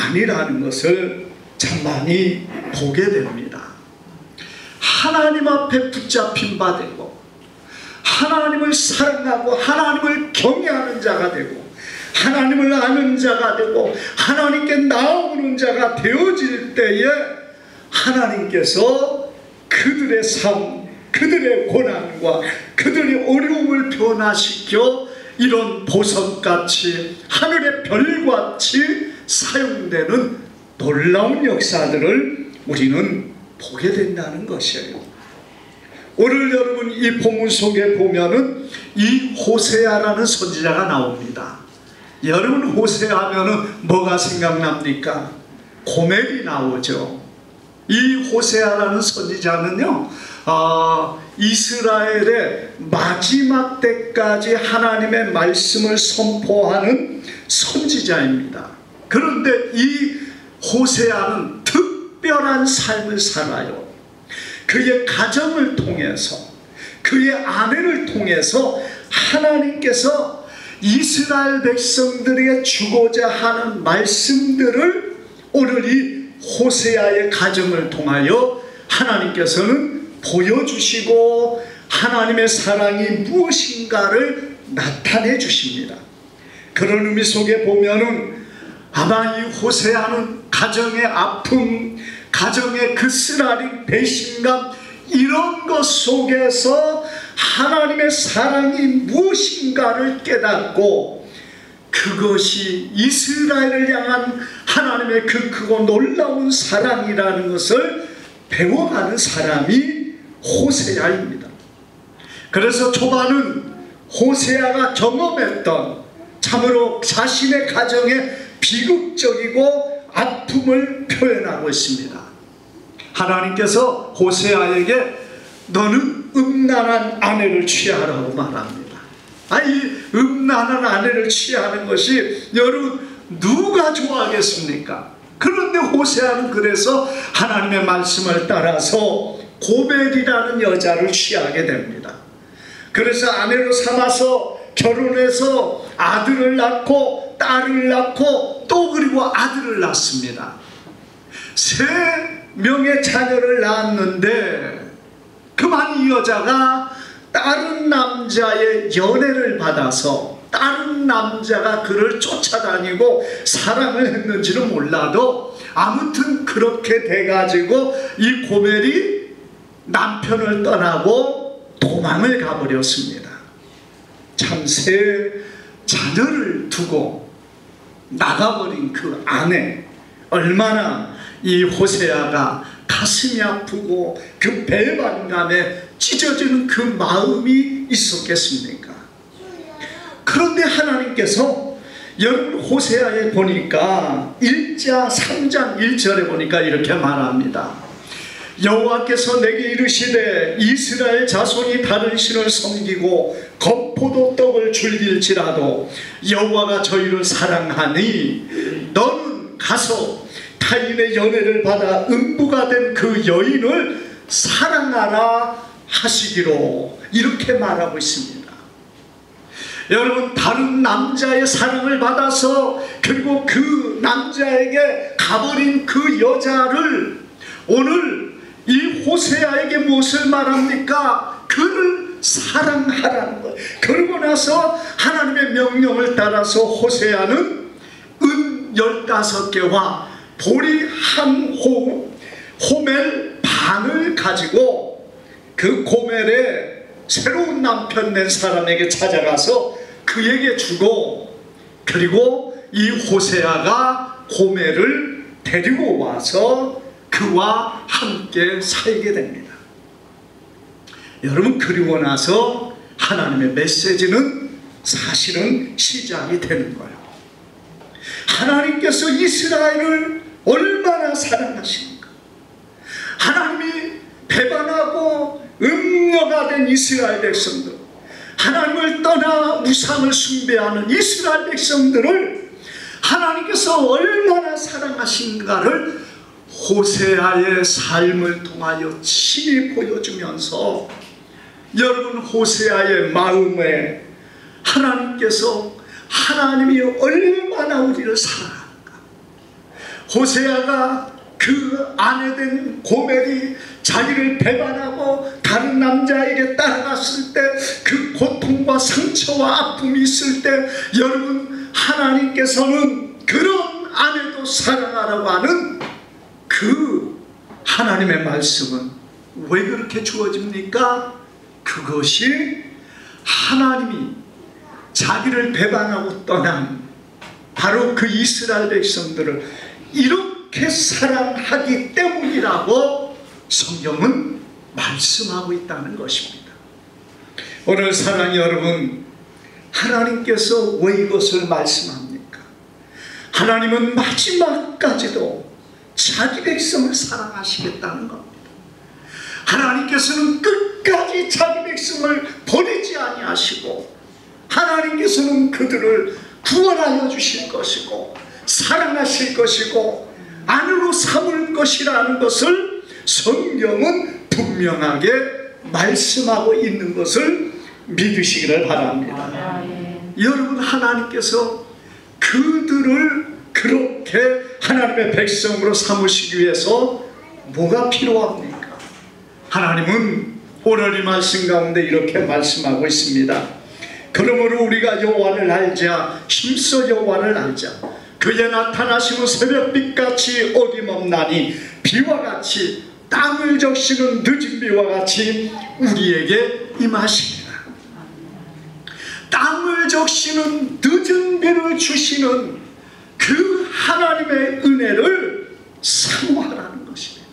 아니라는 것을 참 많이 보게 됩니다. 하나님 앞에 붙잡힌 바 되고 하나님을 사랑하고 하나님을 경외하는 자가 되고 하나님을 아는 자가 되고 하나님께 나아오는 자가 되어질 때에 하나님께서 그들의 삶, 그들의 고난과 그들의 어려움을 변화시켜 이런 보석같이 하늘의 별같이 사용되는 놀라운 역사들을 우리는 보게 된다는 것이에요. 오늘 여러분 이 본문 속에 보면은 이 호세아라는 선지자가 나옵니다. 여러분 호세아 하면은 뭐가 생각납니까? 고멜이 나오죠. 이 호세아라는 선지자는요, 이스라엘의 마지막 때까지 하나님의 말씀을 선포하는 선지자입니다. 그런데 이 호세아는 특별한 삶을 살아요. 그의 가정을 통해서, 그의 아내를 통해서 하나님께서 이스라엘 백성들에게 주고자 하는 말씀들을 오늘 이 호세아의 가정을 통하여 하나님께서는 보여주시고 하나님의 사랑이 무엇인가를 나타내 주십니다. 그런 의미 속에 보면은 아마 이 호세아는 가정의 아픔, 가정의 그 쓰라린 배신감, 이런 것 속에서 하나님의 사랑이 무엇인가를 깨닫고 그것이 이스라엘을 향한 하나님의 그 크고 놀라운 사랑이라는 것을 배워가는 사람이 호세아입니다. 그래서 초반은 호세아가 경험했던 참으로 자신의 가정의 비극적이고 아픔을 표현하고 있습니다. 하나님께서 호세아에게 너는 음란한 아내를 취하라고 말합니다. 이 음란한 아내를 취하는 것이 여러분 누가 좋아하겠습니까? 그런데 호세아는 그래서 하나님의 말씀을 따라서 고멜이라는 여자를 취하게 됩니다. 그래서 아내로 삼아서 결혼해서 아들을 낳고 딸을 낳고 또 그리고 아들을 낳습니다. 3명의 자녀를 낳았는데 그만 이 여자가 다른 남자의 연애를 받아서 다른 남자가 그를 쫓아다니고 사랑을 했는지는 몰라도 아무튼 그렇게 돼가지고 이 고멜이 남편을 떠나고 도망을 가버렸습니다. 참 3 자녀를 두고 나가버린 그 아내, 얼마나 이 호세아가 가슴이 아프고 그 배반감에 찢어지는 그 마음이 있었겠습니까? 그런데 하나님께서 여러분 호세아에 보니까 1장 3장 1절에 보니까 이렇게 말합니다. 여호와께서 내게 이르시되 이스라엘 자손이 다른 신을 섬기고 겉포도 떡을 즐길지라도 여호와가 저희를 사랑하니 너는 가서 타인의 연애를 받아 음부가 된 그 여인을 사랑하라 하시기로 이렇게 말하고 있습니다. 여러분 다른 남자의 사랑을 받아서 그리고 그 남자에게 가버린 그 여자를 오늘 이 호세아에게 무엇을 말합니까? 그를 사랑하라는 것. 그러고 나서 하나님의 명령을 따라서 호세아는 은 15개와 보리 한 호멜 반을 가지고 그 고멜의 새로운 남편 된 사람에게 찾아가서 그에게 주고 그리고 이 호세아가 고멜을 데리고 와서 그와 함께 살게 됩니다. 여러분 그리고 나서 하나님의 메시지는 사실은 시작이 되는 거예요. 하나님께서 이스라엘을 얼마나 사랑하십니까? 하나님이 배반하고 음녀가 된 이스라엘 백성들, 하나님을 떠나 우상을 숭배하는 이스라엘 백성들을 하나님께서 얼마나 사랑하신가를 호세아의 삶을 통하여 친히 보여주면서 여러분 호세아의 마음에 하나님께서 하나님이 얼마나 우리를 사랑하는가, 호세아가 그 아내된 고멜이 자기를 배반하고 다른 남자에게 따라갔을 때 그 고통과 상처와 아픔이 있을 때, 여러분, 하나님께서는 그런 아내도 사랑하라고 하는 그 하나님의 말씀은 왜 그렇게 주어집니까? 그것이 하나님이 자기를 배반하고 떠난 바로 그 이스라엘 백성들을 이렇게 사랑하기 때문이라고 성경은 말씀하고 있다는 것입니다. 오늘 사랑하는 여러분, 하나님께서 왜 이것을 말씀합니까? 하나님은 마지막까지도 자기 백성을 사랑하시겠다는 겁니다. 하나님께서는 끝까지 자기 백성을 버리지 아니하시고, 하나님께서는 그들을 구원하여 주실 것이고 사랑하실 것이고 아내로 삼을 것이라는 것을 성경은 분명하게 말씀하고 있는 것을 믿으시기를 바랍니다. 여러분, 하나님께서 그들을 그렇게 하나님의 백성으로 삼으시기 위해서 뭐가 필요합니까? 하나님은 오늘 이 말씀 가운데 이렇게 말씀하고 있습니다. 그러므로 우리가 여호와를 알자, 힘써 여호와를 알자. 그의 나타나심은 새벽빛같이 어김없나니 비와 같이 땅을 적시는 늦은 비와 같이 우리에게 임하시리라. 땅을 적시는 늦은 비를 주시는 그 하나님의 은혜를 사모하라는 것입니다.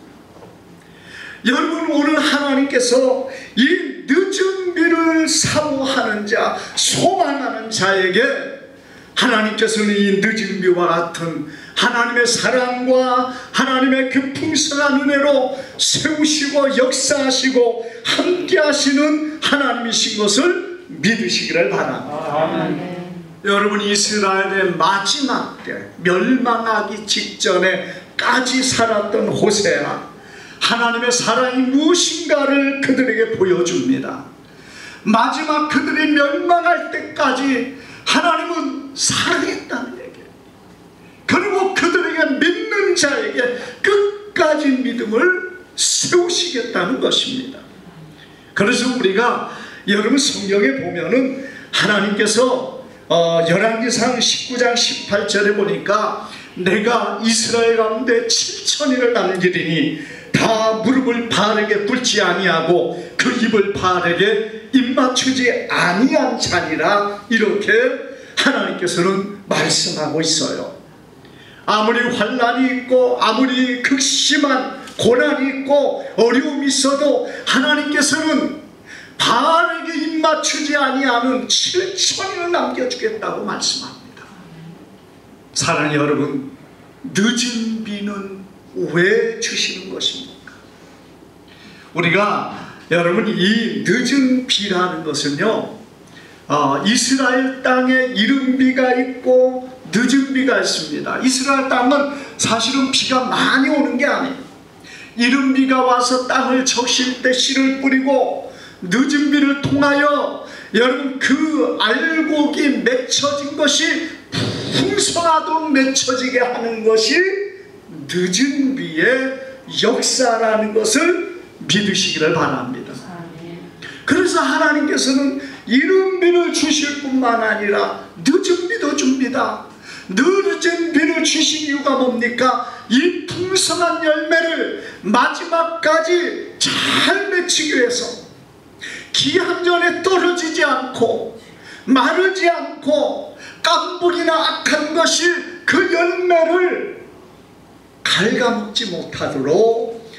여러분, 오늘 하나님께서 이 늦은 비를 사모하는 자, 소망하는 자에게 하나님께서는 이 늦은 비와 같은 하나님의 사랑과 하나님의 그 풍성한 은혜로 세우시고 역사하시고 함께 하시는 하나님이신 것을 믿으시기를 바랍니다. 여러분, 이스라엘의 마지막 때 멸망하기 직전에까지 살았던 호세아, 하나님의 사랑이 무엇인가를 그들에게 보여줍니다. 마지막 그들이 멸망할 때까지 하나님은 사랑했다는 얘기예요. 그리고 그들에게 믿는 자에게 끝까지 믿음을 세우시겠다는 것입니다. 그래서 우리가 여러분 성경에 보면은 하나님께서 열왕기상 19장 18절에 보니까 내가 이스라엘 가운데 7천인을 남기리니 다 무릎을 바알에게 꿇지 아니하고 그 입을 바알에게 입맞추지 아니한 자니라, 이렇게 하나님께서는 말씀하고 있어요. 아무리 환난이 있고 아무리 극심한 고난이 있고 어려움이 있어도 하나님께서는 바알에게 입맞추지 아니하는 7천인을 남겨주겠다고 말씀합니다. 사랑하는 여러분, 늦은 비는 왜 주시는 것입니까? 우리가 여러분, 이 늦은 비라는 것은요, 이스라엘 땅에 이른 비가 있고 늦은 비가 있습니다. 이스라엘 땅은 사실은 비가 많이 오는 게 아니에요. 이른 비가 와서 땅을 적실 때 씨를 뿌리고, 늦은 비를 통하여 여러분 그 알곡이 맺혀진 것이 풍성하도록 맺혀지게 하는 것이 늦은 비의 역사라는 것을 믿으시기를 바랍니다. 그래서 하나님께서는 이른 비를 주실 뿐만 아니라 늦은 비도 줍니다. 늦은 비를 주신 이유가 뭡니까? 이 풍성한 열매를 마지막까지 잘 맺히기 위해서 기한전에 떨어지지 않고 마르지 않고 깐부기나 악한 것이 그 열매를 갉아먹지 못하도록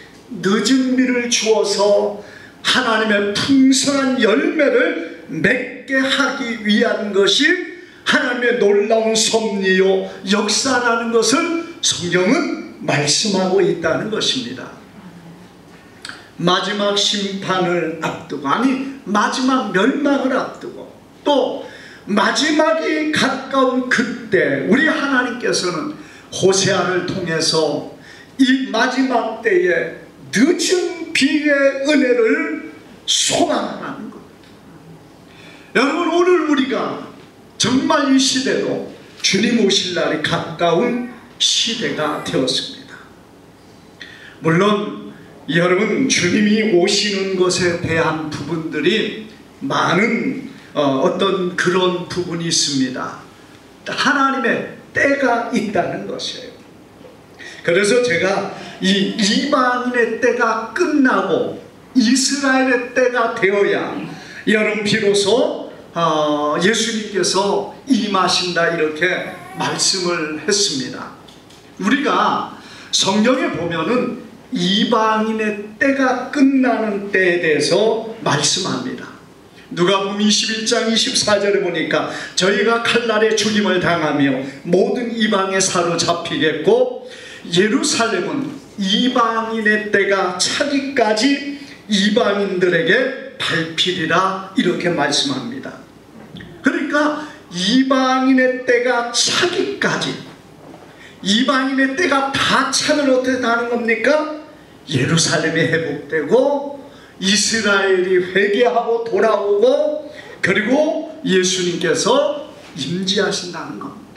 늦은 비를 주어서 하나님의 풍성한 열매를 맺게 하기 위한 것이 하나님의 놀라운 섭리요 역사라는 것을 성경은 말씀하고 있다는 것입니다. 마지막 심판을 앞두고, 아니 마지막 멸망을 앞두고, 또 마지막이 가까운 그때 우리 하나님께서는 호세아를 통해서 이 마지막 때에 늦은 비의 은혜를 소망하는 것. 여러분, 오늘 우리가 정말 이 시대도 주님 오실 날이 가까운 시대가 되었습니다. 물론 여러분, 주님이 오시는 것에 대한 부분들이 많은 어떤 그런 부분이 있습니다. 하나님의 때가 있다는 것이에요. 그래서 제가 이 이방인의 때가 끝나고 이스라엘의 때가 되어야 여러분 비로소 예수님께서 임하신다, 이렇게 말씀을 했습니다. 우리가 성경에 보면은 이방인의 때가 끝나는 때에 대해서 말씀합니다. 누가복음 21장 24절에 보니까 저희가 칼날에 죽임을 당하며 모든 이방에 사로잡히겠고 예루살렘은 이방인의 때가 차기까지 이방인들에게 밟히리라, 이렇게 말씀합니다. 그러니까 이방인의 때가 차기까지, 이방인의 때가 다 차면 어떻게 하는 겁니까? 예루살렘이 회복되고 이스라엘이 회개하고 돌아오고 그리고 예수님께서 임재하신다는 겁니다.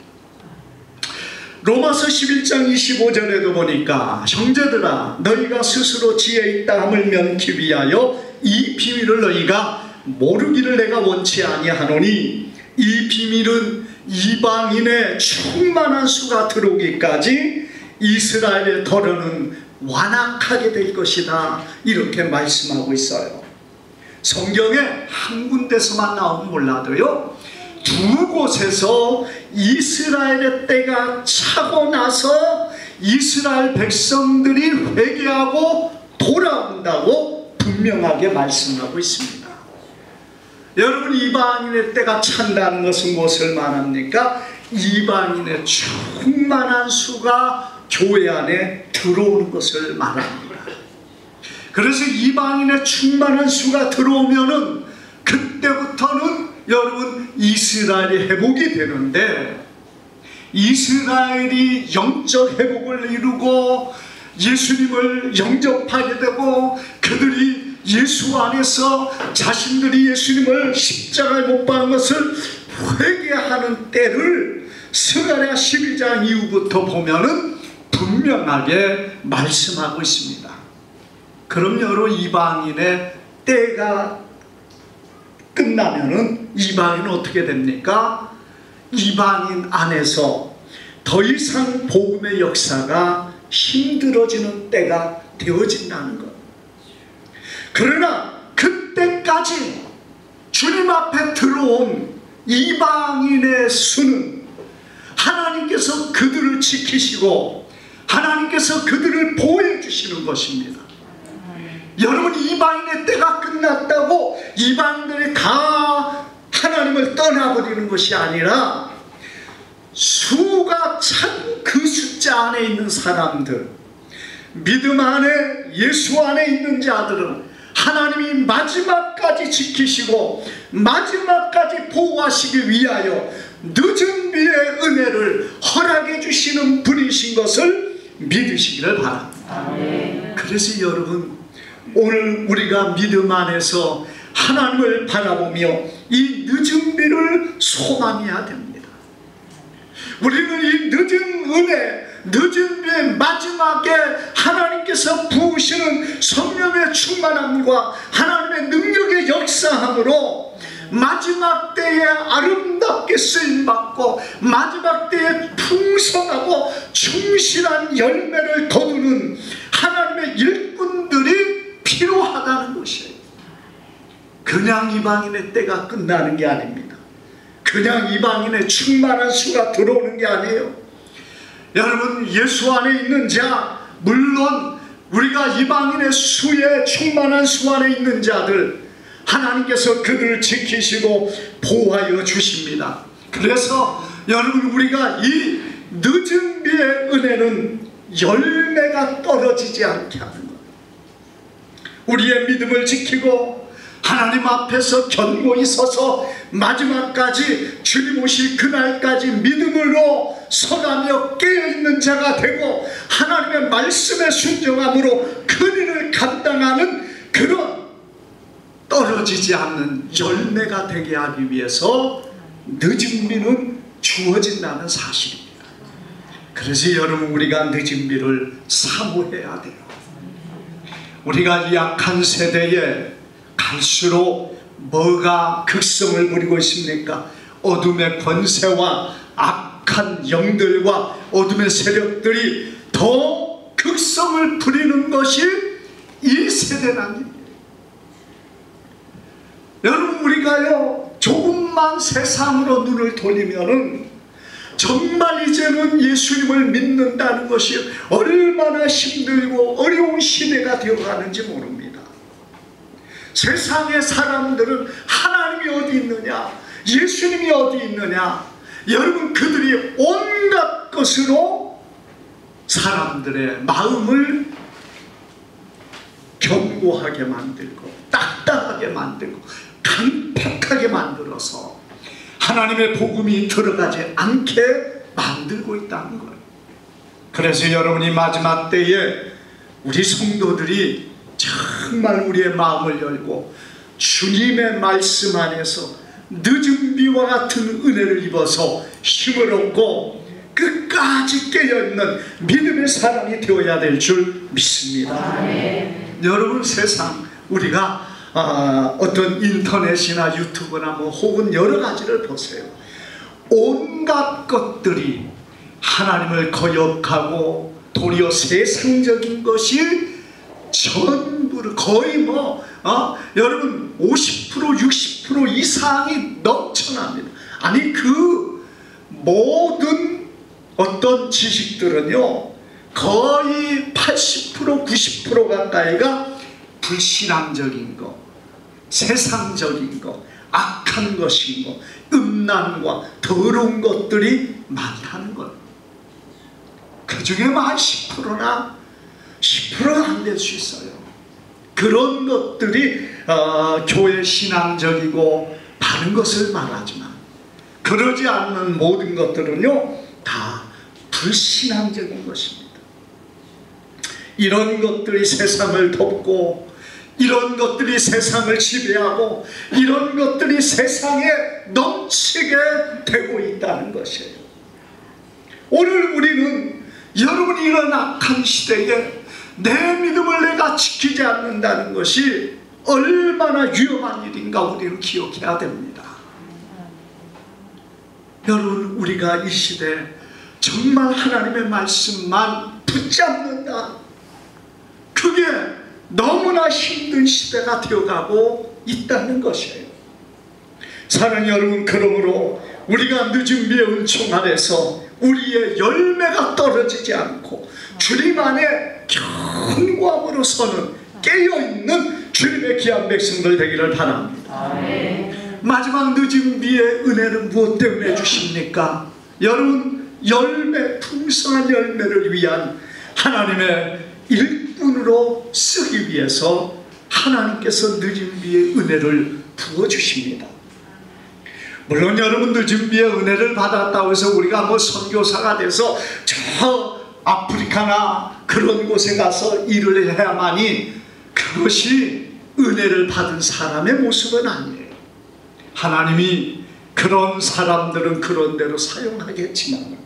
로마서 11장 25절에도 보니까 형제들아 너희가 스스로 지혜 있다 함을 면키 위하여 이 비밀을 너희가 모르기를 내가 원치 아니하노니 이 비밀은 이방인의 충만한 수가 들어오기까지 이스라엘의 덫은 완악하게 될 것이다, 이렇게 말씀하고 있어요. 성경에 한 군데서만 나오면 몰라도요, 두 곳에서 이스라엘의 때가 차고 나서 이스라엘 백성들이 회개하고 돌아온다고 분명하게 말씀하고 있습니다. 여러분, 이방인의 때가 찬다는 것은 무엇을 말합니까? 이방인의 충만한 수가 교회 안에 들어오는 것을 말합니다. 그래서 이방인의 충만한 수가 들어오면은 그때부터는 여러분 이스라엘이 회복이 되는데, 이스라엘이 영적 회복을 이루고 예수님을 영접하게 되고 그들이 예수 안에서 자신들이 예수님을 십자가에 못 박은 것을 회개하는 때를 스가랴 12장 이후부터 보면은 분명하게 말씀하고 있습니다. 그럼 여러분, 이방인의 때가 끝나면은 이방인은 어떻게 됩니까? 이방인 안에서 더 이상 복음의 역사가 힘들어지는 때가 되어진다는 것. 그러나 그때까지 주님 앞에 들어온 이방인의 수는 하나님께서 그들을 지키시고 하나님께서 그들을 보호해 주시는 것입니다. 여러분, 이방인의 때가 끝났다고 이방인들이 다 하나님을 떠나버리는 것이 아니라 수가 찬 그 숫자 안에 있는 사람들, 믿음 안에 예수 안에 있는 자들은 하나님이 마지막까지 지키시고 마지막까지 보호하시기 위하여 늦은 비의 은혜를 허락해 주시는 분이신 것을 믿으시기를 바랍니다. 그래서 여러분, 오늘 우리가 믿음 안에서 하나님을 바라보며 이 늦은 비를 소망해야 됩니다. 우리는 이 늦은 은혜, 늦은 비의 마지막에 하나님께서 부으시는 성령의 충만함과 하나님의 능력의 역사함으로 마지막 때에 아름답게 쓰임받고 마지막 때에 풍성하고 충실한 열매를 거두는 하나님의 일꾼들이 필요하다는 것이에요. 그냥 이방인의 때가 끝나는 게 아닙니다. 그냥 이방인의 충만한 수가 들어오는 게 아니에요. 여러분, 예수 안에 있는 자, 물론 우리가 이방인의 수에 충만한 수 안에 있는 자들, 하나님께서 그들을 지키시고 보호하여 주십니다. 그래서 여러분, 우리가 이 늦은 비의 은혜는 열매가 떨어지지 않게 하는 것, 우리의 믿음을 지키고 하나님 앞에서 견고히 서서 마지막까지 주님 오실 그날까지 믿음으로 서가며 깨어있는 자가 되고 하나님의 말씀에 순종함으로 그 일을 감당하는 그런 떨어지지 않는 열매가 되게 하기 위해서 늦은 비는 주어진다는 사실입니다. 그래서 여러분, 우리가 늦은 비를 사모해야 돼요. 우리가 이 약한 세대에 갈수록 뭐가 극성을 부리고 있습니까? 어둠의 권세와 악한 영들과 어둠의 세력들이 더 극성을 부리는 것이 이 세대라는 일이에요. 여러분, 우리가요 조금만 세상으로 눈을 돌리면은 정말 이제는 예수님을 믿는다는 것이 얼마나 힘들고 어려운 시대가 되어가는지 모릅니다. 세상의 사람들은 하나님이 어디 있느냐, 예수님이 어디 있느냐, 여러분, 그들이 온갖 것으로 사람들의 마음을 견고하게 만들고 딱딱하게 만들고 강팍하게 만들어서 하나님의 복음이 들어가지 않게 만들고 있다는 거예요. 그래서 여러분이 마지막 때에 우리 성도들이 정말 우리의 마음을 열고 주님의 말씀 안에서 늦은 비와 같은 은혜를 입어서 힘을 얻고 끝까지 깨어있는 믿음의 사람이 되어야 될 줄 믿습니다. 여러분, 세상 우리가 어떤 인터넷이나 유튜브나 혹은 여러 가지를 보세요. 온갖 것들이 하나님을 거역하고 도리어 세상적인 것이 전부를 거의 여러분 50% 60% 이상이 넘쳐납니다. 아니, 그 모든 어떤 지식들은요 거의 80% 90% 가까이가 불신앙적인 것, 세상적인 것, 악한 것인 것, 음란과 더러운 것들이 많다는 것. 그 중에만 10%나 10%가 안 될 수 있어요. 그런 것들이 교회 신앙적이고 바른 것을 말하지만 그러지 않는 모든 것들은요 다 불신앙적인 것입니다. 이런 것들이 세상을 덮고, 이런 것들이 세상을 지배하고, 이런 것들이 세상에 넘치게 되고 있다는 것이에요. 오늘 우리는 여러분이 이런 악한 시대에 내 믿음을 내가 지키지 않는다는 것이 얼마나 위험한 일인가 우리는 기억해야 됩니다. 여러분, 우리가 이 시대에 정말 하나님의 말씀만 붙잡는다, 그게 너무나 힘든 시대가 되어가고 있다는 것이에요. 사랑하는 여러분, 그러므로 우리가 늦은 비의 은총 아래서 우리의 열매가 떨어지지 않고 주님 안에 견고함으로 서는 깨어있는 주님의 귀한 백성들 되기를 바랍니다. 마지막 늦은 비의 은혜는 무엇 때문에 주십니까? 여러분, 열매, 풍성한 열매를 위한 하나님의 일꾼으로 쓰기 위해서 하나님께서 늦은 비의 은혜를 부어주십니다. 물론 여러분, 늦은 비의 은혜를 받았다고 해서 우리가 선교사가 돼서 저 아프리카나 그런 곳에 가서 일을 해야만이 그것이 은혜를 받은 사람의 모습은 아니에요. 하나님이 그런 사람들은 그런 대로 사용하겠지만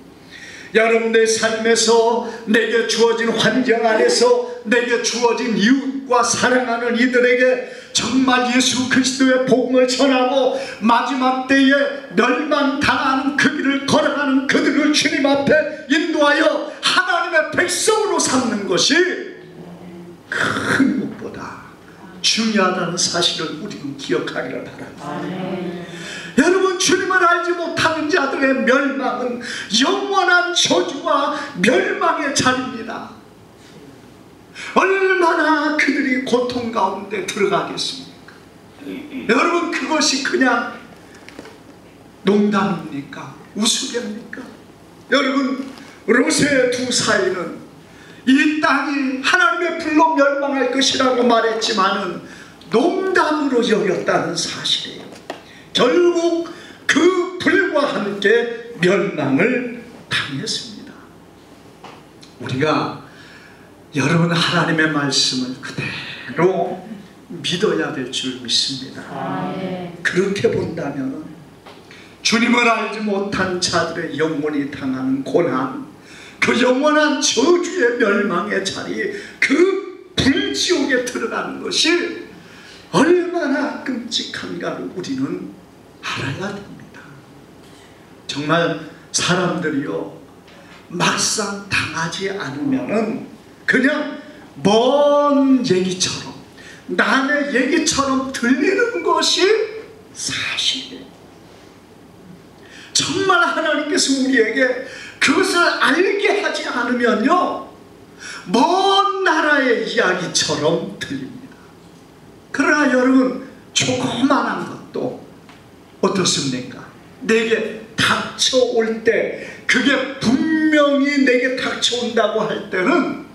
여러분의 삶에서 내게 주어진 환경 안에서 내게 주어진 이웃과 사랑하는 이들에게 정말 예수 그리스도의 복음을 전하고 마지막 때에 멸망당하는 그 길을 걸어가는 그들을 주님 앞에 인도하여 하나님의 백성으로 삼는 것이 큰 것보다 중요하다는 사실을 우리는 기억하기를 바랍니다. 여러분, 주님을 알지 못하는 자들의 멸망은 영원한 저주와 멸망의 자리입니다. 얼마나 그들이 고통 가운데 들어가겠습니까? 여러분, 그것이 그냥 농담입니까? 우스개입니까? 여러분, 롯의 두 사이는 이 땅이 하나님의 불로 멸망할 것이라고 말했지만은 농담으로 여겼다는 사실이에요. 결국 그 불과 함께 멸망을 당했습니다. 우리가 여러분 하나님의 말씀을 그대로 믿어야 될 줄 믿습니다. 그렇게 본다면 주님을 알지 못한 자들의 영혼이 당하는 고난, 그 영원한 저주의 멸망의 자리, 그 불지옥에 들어가는 것이 얼마나 끔찍한가를 우리는 알아야 됩니다. 정말 사람들이요, 막상 당하지 않으면은 그냥 먼 얘기처럼, 남의 얘기처럼 들리는 것이 사실이에요. 정말 하나님께서 우리에게 그것을 알게 하지 않으면요, 먼 나라의 이야기처럼 들립니다. 그러나 여러분, 조그만한 것도 어떻습니까? 내게 닥쳐올 때, 그게 분명히 내게 닥쳐온다고 할 때는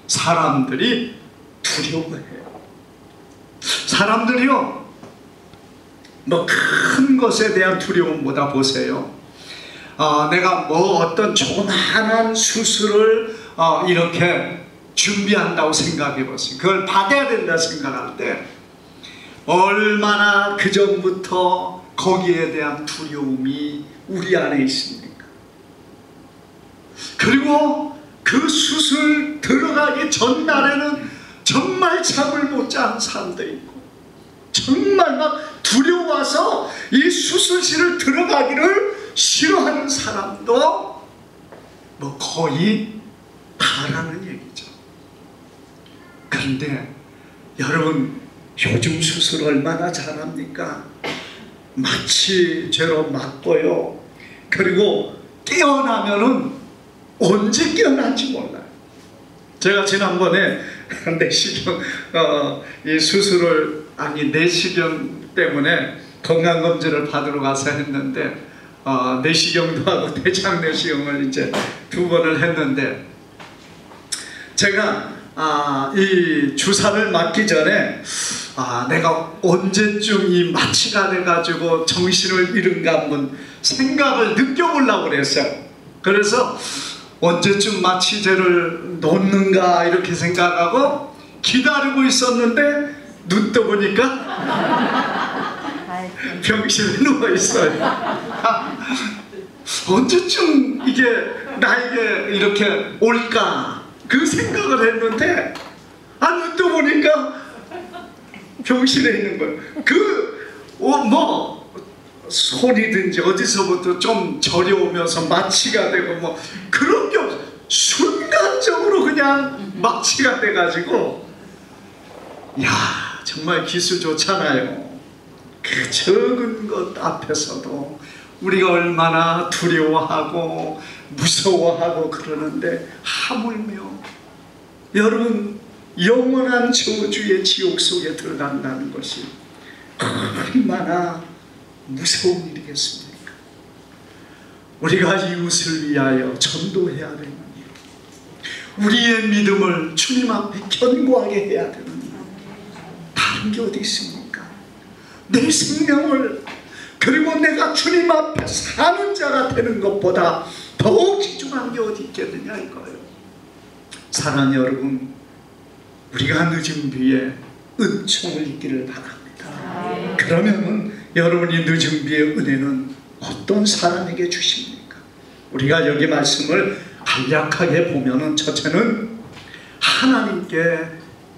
사람들이 두려워해요. 사람들이요, 뭐 큰 것에 대한 두려움보다 보세요, 내가 뭐 어떤 조그마한 수술을 이렇게 준비한다고 생각해 보세요. 그걸 받아야 된다 생각할 때 얼마나 그 전부터 거기에 대한 두려움이 우리 안에 있습니까? 그리고 그 수술 들어가기 전날에는 정말 잠을 못 자는 사람도 있고, 정말 막 두려워서 이 수술실을 들어가기를 싫어하는 사람도 뭐 거의 다라는 얘기죠. 그런데 여러분, 요즘 수술 얼마나 잘합니까? 마취제로 맞고요, 그리고 깨어나면은 언제 깨어난지 몰라요. 제가 지난번에 내시경 이 수술을, 아니 내시경 때문에 건강검진을 받으러 가서 했는데, 내시경도 하고 대장 내시경을 이제 2번을 했는데, 제가 이 주사를 맞기 전에 내가 언제쯤 이 마취가 돼가지고 정신을 잃은가 한번 생각을 느껴보려고 그랬어요. 그래서 언제쯤 마취제를 놓는가 이렇게 생각하고 기다리고 있었는데, 눈 떠보니까 병실에 누워있어요. 언제쯤 이게 나에게 이렇게 올까 그 생각을 했는데, 눈 떠보니까 병실에 있는 거예요. 뭐 손이든지 어디서부터 좀 저려오면서 마취가 되고 뭐 그런 게 없어. 순간적으로 그냥 마취가 돼가지고, 야, 정말 기술 좋잖아요. 그 적은 것 앞에서도 우리가 얼마나 두려워하고 무서워하고 그러는데, 하물며 여러분, 영원한 저주의 지옥 속에 들어간다는 것이 얼마나 무서운 일이겠습니까? 우리가 이웃을 위하여 전도해야 되는 일, 우리의 믿음을 주님 앞에 견고하게 해야 되는 일, 다른 게 어디 있습니까? 내 생명을, 그리고 내가 주님 앞에 사는 자가 되는 것보다 더 귀중한 게 어디 있겠느냐 이거예요. 사랑하는 여러분, 우리가 늦은 비에 은총을 입기를 바랍니다. 그러면은 여러분이 늦은 비의 은혜는 어떤 사람에게 주십니까? 우리가 여기 말씀을 간략하게 보면은, 첫째는 하나님께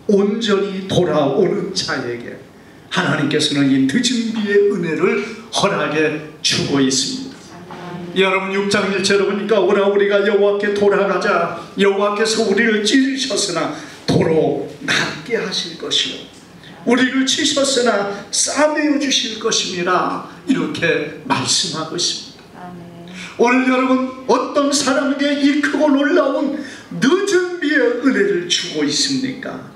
온전히 돌아오는 자에게 하나님께서는 이 늦은 비의 은혜를 허락해 주고 있습니다. 여러분 6장 1절에 보니까, 오라 우리가 여호와께 돌아가자. 여호와께서 우리를 찢으셨으나 도로 낫게 하실 것이요, 우리를 치셨으나 싸매어 주실 것임이라, 이렇게 말씀하고 있습니다. 오늘 여러분, 어떤 사람에게 이 크고 놀라운 늦은 비의 은혜를 주고 있습니까?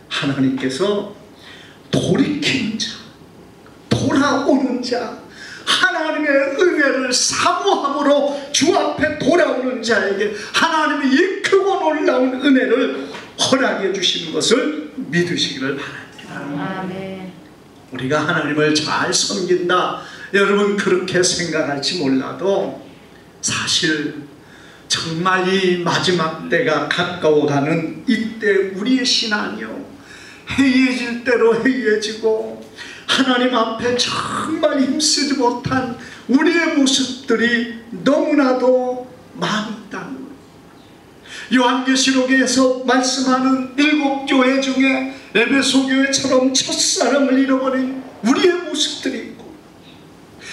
하나님께서 돌이키는 자, 돌아오는 자, 하나님의 은혜를 사모함으로 주 앞에 돌아오는 자에게 하나님이 이 크고 놀라운 은혜를 허락해 주시는 것을 믿으시기를 바랍니다. 아멘. 우리가 하나님을 잘 섬긴다, 여러분 그렇게 생각할지 몰라도 사실 정말 이 마지막 때가 가까워가는 이때 우리의 신앙이요, 해이해질 대로 해이해지고 하나님 앞에 정말 힘쓰지 못한 우리의 모습들이 너무나도 많이 있다는 거예요. 요한계시록에서 말씀하는 7교회 중에 에베소 교회처럼 첫사랑을 잃어버린 우리의 모습들이 있고,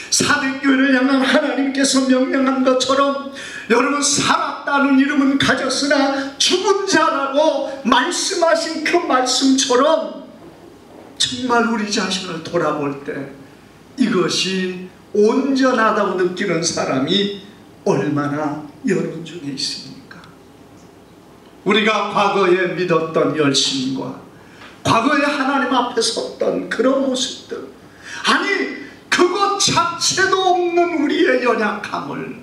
사대교회를 향한 하나님께서 명령한 것처럼 여러분 살았다는 이름은 가졌으나 죽은 자라고 말씀하신 그 말씀처럼 정말 우리 자신을 돌아볼 때 이것이 온전하다고 느끼는 사람이 얼마나 여러분 중에 있습니까? 우리가 과거에 믿었던 열심과 과거에 하나님 앞에 섰던 그런 모습들, 아니 그것 자체도 없는 우리의 연약함을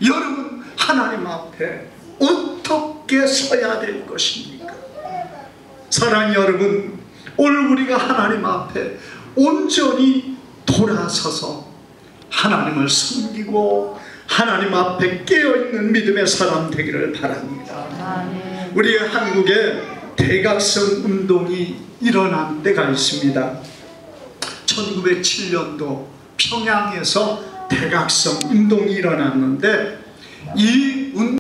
여러분 하나님 앞에 어떻게 서야 될 것입니까? 사랑하는 여러분, 오늘 우리가 하나님 앞에 온전히 돌아서서 하나님을 섬기고 하나님 앞에 깨어있는 믿음의 사람 되기를 바랍니다. 우리 한국에 대각성 운동이 일어난 때가 있습니다. 1907년도 평양에서 대각성 운동이 일어났는데 이 운동